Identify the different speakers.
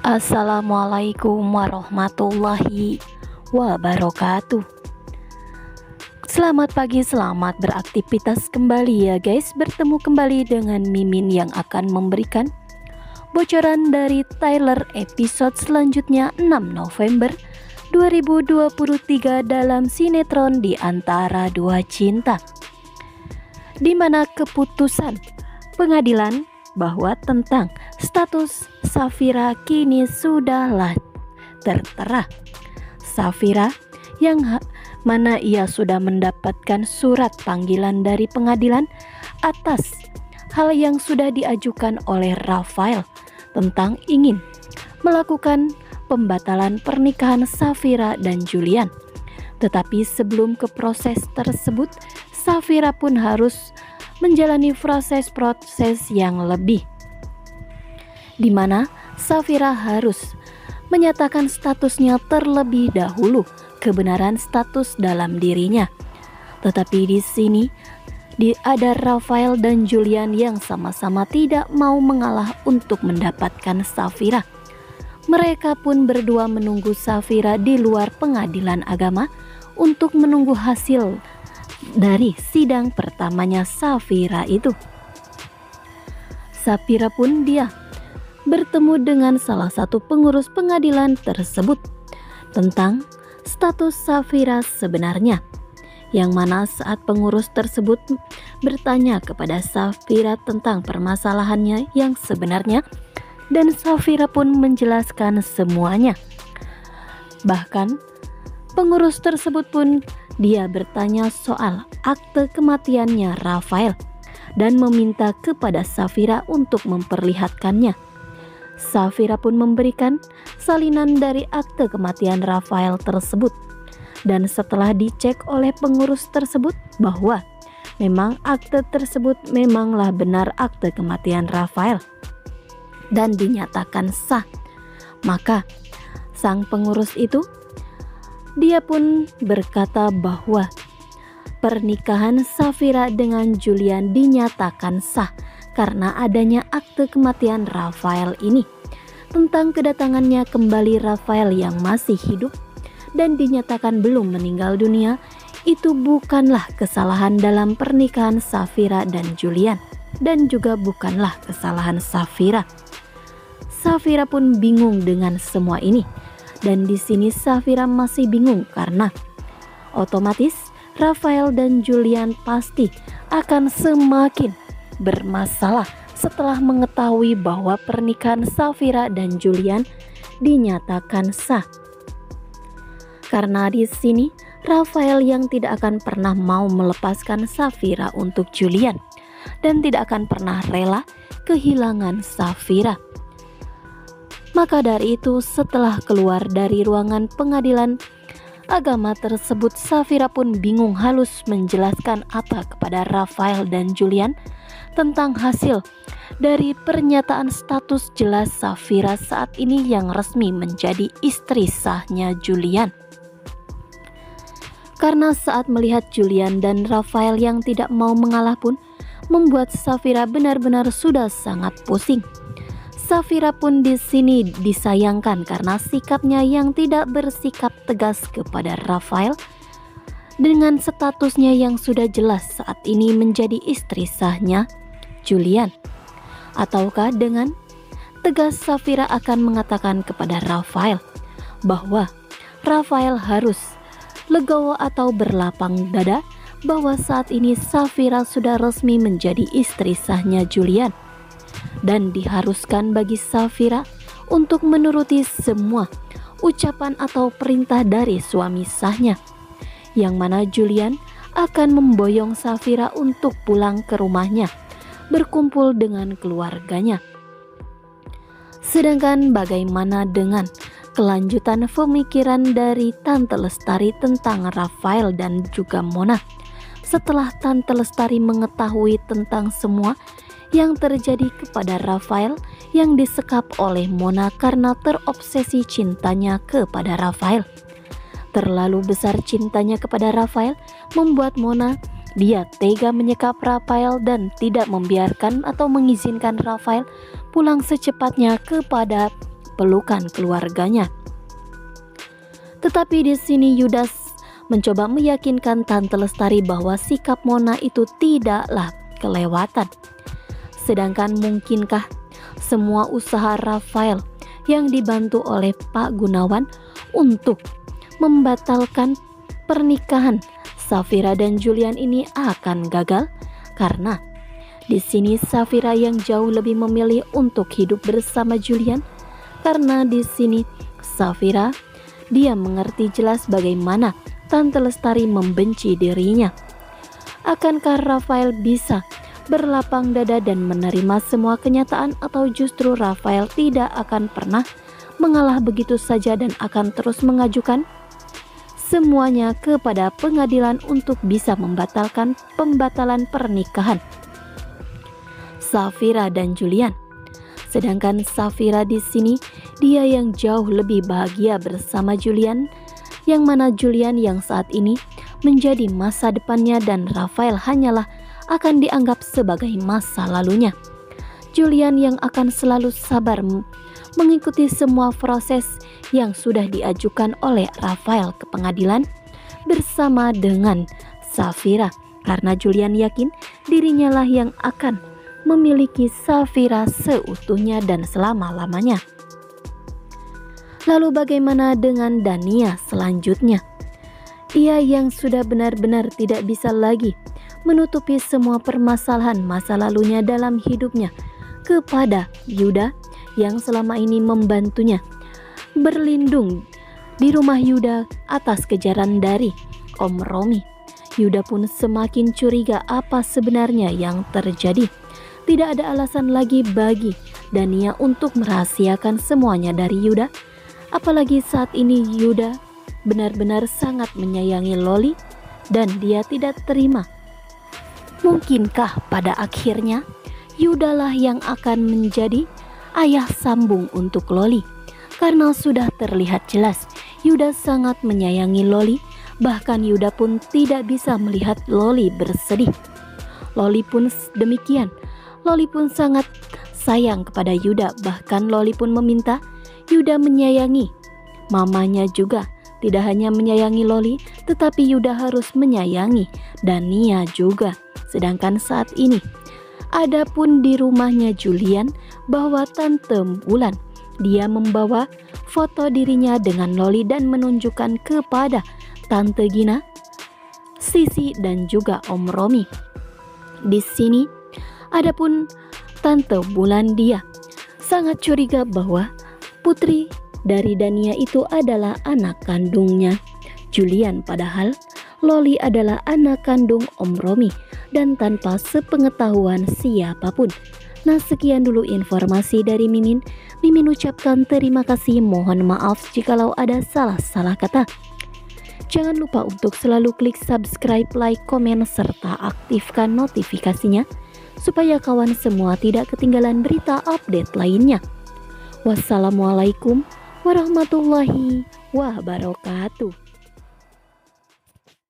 Speaker 1: Assalamualaikum warahmatullahi wabarakatuh. Selamat pagi, selamat beraktivitas kembali ya guys. Bertemu kembali dengan Mimin yang akan memberikan bocoran dari trailer episode selanjutnya 6 November 2023 dalam sinetron Di Antara Dua Cinta, di mana keputusan pengadilan bahwa tentang status Safira kini sudahlah tertera. Safira yang mana ia sudah mendapatkan surat panggilan dari pengadilan atas hal yang sudah diajukan oleh Rafael tentang ingin melakukan pembatalan pernikahan Safira dan Julian. Tetapi sebelum ke proses tersebut, Safira pun harus menjalani proses-proses yang lebih, di mana Safira harus menyatakan statusnya terlebih dahulu, kebenaran status dalam dirinya. Tetapi di sini ada Rafael dan Julian yang sama-sama tidak mau mengalah untuk mendapatkan Safira. Mereka pun berdua menunggu Safira di luar pengadilan agama untuk menunggu hasil dari sidang pertamanya Safira itu. Safira pun dia bertemu dengan salah satu pengurus pengadilan tersebut tentang status Safira sebenarnya, yang mana saat pengurus tersebut bertanya kepada Safira tentang permasalahannya yang sebenarnya, dan Safira pun menjelaskan semuanya. Bahkan pengurus tersebut pun dia bertanya soal akte kematiannya Rafael dan meminta kepada Safira untuk memperlihatkannya. Safira pun memberikan salinan dari akte kematian Rafael tersebut, dan setelah dicek oleh pengurus tersebut bahwa memang akte tersebut memanglah benar akte kematian Rafael dan dinyatakan sah, maka sang pengurus itu dia pun berkata bahwa pernikahan Safira dengan Julian dinyatakan sah karena adanya akte kematian Rafael ini. Tentang kedatangannya kembali Rafael yang masih hidup dan dinyatakan belum meninggal dunia, itu bukanlah kesalahan dalam pernikahan Safira dan Julian, dan juga bukanlah kesalahan Safira. Safira pun bingung dengan semua ini. Dan di sini Safira masih bingung karena otomatis Rafael dan Julian pasti akan semakin bermasalah setelah mengetahui bahwa pernikahan Safira dan Julian dinyatakan sah. Karena di sini Rafael yang tidak akan pernah mau melepaskan Safira untuk Julian dan tidak akan pernah rela kehilangan Safira. Maka dari itu, setelah keluar dari ruangan pengadilan agama tersebut, Safira pun bingung halus menjelaskan apa kepada Rafael dan Julian tentang hasil dari pernyataan status jelas Safira saat ini yang resmi menjadi istri sahnya Julian. Karena saat melihat Julian dan Rafael yang tidak mau mengalah pun membuat Safira benar-benar sudah sangat pusing. Safira pun di sini disayangkan karena sikapnya yang tidak bersikap tegas kepada Rafael dengan statusnya yang sudah jelas saat ini menjadi istri sahnya Julian. Ataukah dengan tegas Safira akan mengatakan kepada Rafael bahwa Rafael harus legowo atau berlapang dada bahwa saat ini Safira sudah resmi menjadi istri sahnya Julian, dan diharuskan bagi Safira untuk menuruti semua ucapan atau perintah dari suami sahnya, yang mana Julian akan memboyong Safira untuk pulang ke rumahnya berkumpul dengan keluarganya. Sedangkan bagaimana dengan kelanjutan pemikiran dari Tante Lestari tentang Rafael dan juga Mona setelah Tante Lestari mengetahui tentang semua yang terjadi kepada Rafael yang disekap oleh Mona karena terobsesi cintanya kepada Rafael. Terlalu besar cintanya kepada Rafael membuat Mona dia tega menyekap Rafael dan tidak membiarkan atau mengizinkan Rafael pulang secepatnya kepada pelukan keluarganya. Tetapi di sini Yudas mencoba meyakinkan Tante Lestari bahwa sikap Mona itu tidaklah kelewatan. Sedangkan mungkinkah semua usaha Rafael yang dibantu oleh Pak Gunawan untuk membatalkan pernikahan Safira dan Julian ini akan gagal? Karena di sini Safira yang jauh lebih memilih untuk hidup bersama Julian, karena di sini Safira dia mengerti jelas bagaimana Tante Lestari membenci dirinya. Akankah Rafael bisa berlapang dada dan menerima semua kenyataan, atau justru Rafael tidak akan pernah mengalah begitu saja dan akan terus mengajukan semuanya kepada pengadilan untuk bisa membatalkan pembatalan pernikahan Safira dan Julian? Sedangkan Safira di sini dia yang jauh lebih bahagia bersama Julian, yang mana Julian yang saat ini menjadi masa depannya dan Rafael hanyalah akan dianggap sebagai masa lalunya. Julian yang akan selalu sabar mengikuti semua proses yang sudah diajukan oleh Rafael ke pengadilan bersama dengan Safira, karena Julian yakin dirinya lah yang akan memiliki Safira seutuhnya dan selama-lamanya. Lalu bagaimana dengan Dania selanjutnya? Ia yang sudah benar-benar tidak bisa lagi menutupi semua permasalahan masa lalunya dalam hidupnya kepada Yuda yang selama ini membantunya berlindung di rumah Yuda atas kejaran dari Om Romi. Yuda pun semakin curiga apa sebenarnya yang terjadi. Tidak ada alasan lagi bagi Dania untuk merahasiakan semuanya dari Yuda. Apalagi saat ini Yuda benar-benar sangat menyayangi Loli dan dia tidak terima. Mungkinkah pada akhirnya Yuda lah yang akan menjadi ayah sambung untuk Loli? Karena sudah terlihat jelas Yuda sangat menyayangi Loli. Bahkan Yuda pun tidak bisa melihat Loli bersedih. Loli pun demikian. Loli pun sangat sayang kepada Yuda. Bahkan Loli pun meminta Yuda menyayangi mamanya juga. Tidak hanya menyayangi Loli, tetapi Yuda harus menyayangi Dania juga. Sedangkan saat ini ada pun di rumahnya Julian bahwa Tante Bulan dia membawa foto dirinya dengan Loli dan menunjukkan kepada Tante Gina, Sisi dan juga Om Romi. Di sini adapun Tante Bulan dia sangat curiga bahwa putri dari Dania itu adalah anak kandungnya Julian, padahal Loli adalah anak kandung Om Romi dan tanpa sepengetahuan siapapun. Nah, sekian dulu informasi dari Mimin. Mimin ucapkan terima kasih, mohon maaf jikalau ada salah-salah kata. Jangan lupa untuk selalu klik subscribe, like, komen, serta aktifkan notifikasinya supaya kawan semua tidak ketinggalan berita update lainnya. Wassalamualaikum warahmatullahi wabarakatuh.